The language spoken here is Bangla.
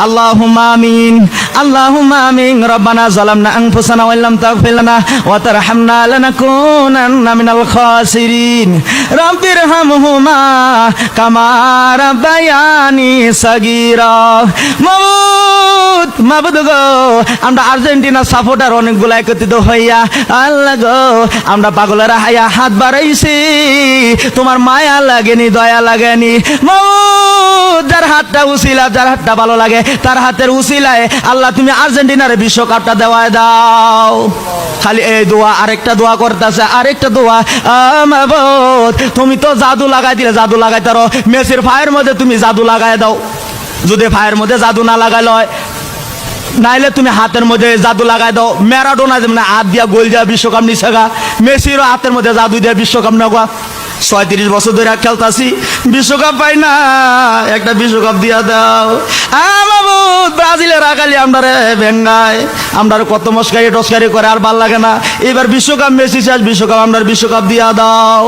আল্লাহুম্মা আমিন, আল্লাহুম্মা আমিন। রব্বানা যালামনা আনফুসানা ওয়া লাম তাগফির লানা ওয়া তারহামনা লানাকুনান্না মিনাল খাসিরিন। রাব্বিরহামহুমা কামা রাব্বায়ানি সাগীরা। মাবুদ গো, আমরা আর্জেন্টিনা সাপোর্টার অনেকগুলো একত্রিত হইয়া আল্লাহ গো, আমরা পাগলেরা হাইয়া হাত বাড়াইছি, তোমার মায়া লাগেনি, দয়া লাগেনি। মাবুদ, যার হাতটা উসিলা, যার হাতটা ভালো লাগে তার হাতের উসিলায় আল্লাহ তুমি আর্জেন্টিনার বিশ্বকাপটা দেওয়ায় দাও। খালি এই দোয়া, আরেকটা দোয়া করতেছে, আরেকটা দোয়া। মাবুদ, তুমি তো জাদু লাগাই দিলে, জাদু লাগাইতে পারো, মেসির ফায়ের মধ্যে তুমি জাদু লাগাই দাও। যদি ফায়ের মধ্যে জাদু না লাগাইল হয়, নাইলে তুমি হাতের মধ্যে জাদু লাগাই দাও। ম্যারাডোনা যেমন হাত দিয়া গোল দিয়া বিশ্বকাপ নিছে গা, মেসিরও হাতের মধ্যে জাদু দিয়া বিশ্বকাপ নেওয়া। 36 বছর ধরে খেলতাছি, বিশ্বকাপ পাই না, একটা বিশ্বকাপ দিয়া দাও। মাবুদ, ব্রাজিলের আগালি আমরা ভেঙ্গায়, আমরা কত মস্কারি টস্কারি করে, আর ভাল লাগে না। এবার বিশ্বকাপ মেসি শেষ, বিশ্বকাপ আমরা বিশ্বকাপ দিয়া দাও।